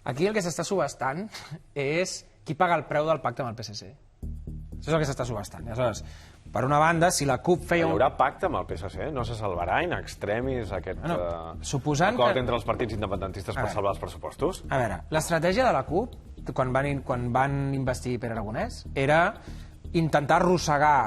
Aquí el que s'està subhastant és qui paga el preu del pacte amb el PSC. Això és el que s'està subhastant. Aleshores, per una banda, si la CUP feia... Hi haurà pacte amb el PSC? No se salvarà in extremis aquest acord entre els partits independentistes per salvar els pressupostos? A veure, l'estratègia de la CUP, quan van investir Pere Aragonès, era intentar arrossegar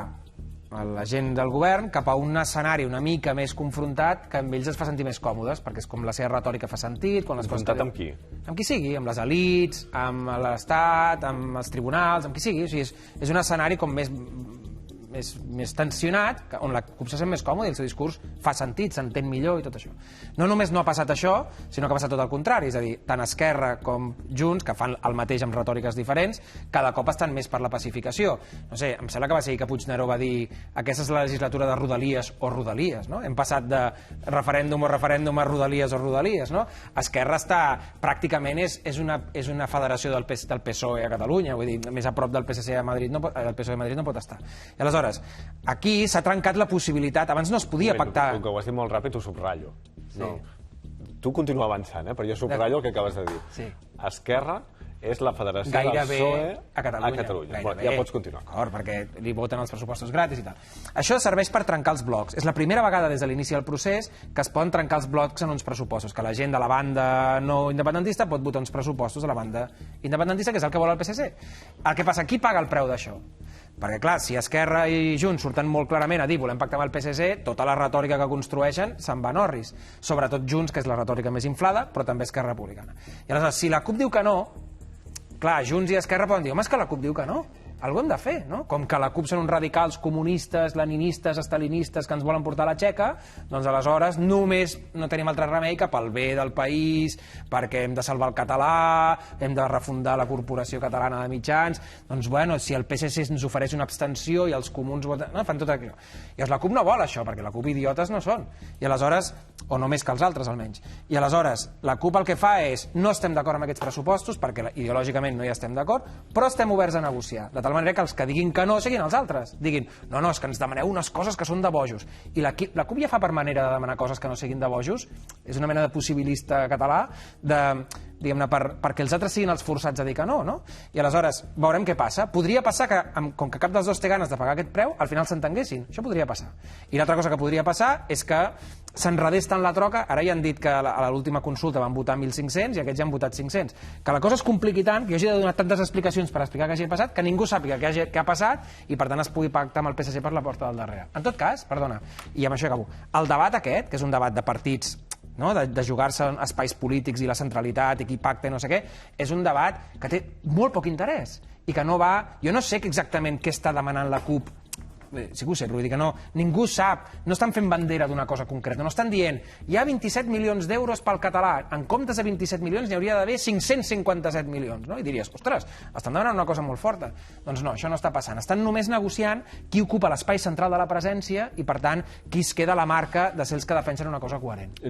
la gent del govern cap a un escenari una mica més confrontat que amb ells es fa sentir més còmodes, perquè és com la seva retòrica fa sentit... Confrontat amb qui? Amb qui sigui, amb les elits, amb l'Estat, amb els tribunals, amb qui sigui. O sigui, és un escenari com més tensionat, on la CUP se sent més còmode i el seu discurs fa sentit, s'entén millor i tot això. No només no ha passat això, sinó que ha passat tot el contrari, és a dir, tant Esquerra com Junts, que fan el mateix amb retòriques diferents, cada cop estan més per la pacificació. No sé, em sembla que va ser que Puigneró va dir aquesta és la legislatura de Rodalies o Rodalies, no? Hem passat de referèndum o referèndum a Rodalies o Rodalies, no? Esquerra està, pràcticament és una federació del PSOE a Catalunya, vull dir, més a prop del PSC a Madrid, el PSOE a Madrid no pot estar. I aleshores, aquí s'ha trencat la possibilitat, abans no es podia pactar... Com que ho has dit molt ràpid, ho subratllo. Tu continua avançant, però jo subratllo el que acabes de dir. Esquerra és la federació del PSOE a Catalunya. Ja pots continuar. D'acord, perquè li voten els pressupostos gratis i tal. Això serveix per trencar els blocs. És la primera vegada des de l'inici del procés que es poden trencar els blocs en uns pressupostos, que la gent de la banda no independentista pot votar uns pressupostos a la banda independentista, que és el que vol el PSC. El que passa, qui paga el preu d'això? Perquè, clar, si Esquerra i Junts surten molt clarament a dir volem pactar amb el PSC, tota la retòrica que construeixen se'n va a Norris. Sobretot Junts, que és la retòrica més inflada, però també Esquerra Republicana. I aleshores, si la CUP diu que no, clar, Junts i Esquerra poden dir home, és que la CUP diu que no. Algo hem de fer, no? Com que la CUP són uns radicals comunistes, leninistes, estalinistes que ens volen portar a la txeca, doncs aleshores només no tenim altre remei que pel bé del país, perquè hem de salvar el català, hem de refundar la Corporació Catalana de Mitjans, doncs bueno, si el PSC ens ofereix una abstenció i els comuns voten... No, fan tot això. I la CUP no vol això, perquè la CUP idiotes no són. I aleshores, o no més que els altres almenys. I aleshores, la CUP el que fa és no estem d'acord amb aquests pressupostos, perquè ideològicament no hi estem d'acord, però estem oberts a negociar. De tal manera que els que diguin que no siguin els altres. Diguin, no, és que ens demaneu unes coses que són de bojos. I la CUP ja fa per manera de demanar coses que no siguin de bojos. És una mena de possibilista català diguem-ne, perquè els altres siguin els forçats a dir que no, no? I aleshores veurem què passa. Podria passar que, com que cap dels dos té ganes de pagar aquest preu, al final s'entenguessin. Això podria passar. I l'altra cosa que podria passar és que s'enredés tant la troca, ara ja han dit que a l'última consulta van votar 1.500 i aquests ja han votat 500. Que la cosa es compliqui tant, que jo hagi de donar tantes explicacions per explicar què hagi passat, que ningú sàpiga què ha passat i per tant es pugui pactar amb el PSC per la porta del darrere. En tot cas, perdona, i amb això acabo, el debat aquest, que és un debat de partits, no? de jugar-se espais polítics i la centralitat i qui pacta i no sé què, és un debat que té molt poc interès i que no va... Jo no sé exactament què està demanant la CUP. Sí que ho sé, però vull dir que no, ningú sap, no estan fent bandera d'una cosa concreta, no estan dient hi ha 27 milions d'euros pel català, en comptes de 27 milions n'hi hauria d'haver 557 milions, no? I diries, ostres, estan demanant una cosa molt forta. Doncs no, això no està passant, estan només negociant qui ocupa l'espai central de la presència i per tant qui es queda la marca de ser els que defensen una cosa coherent.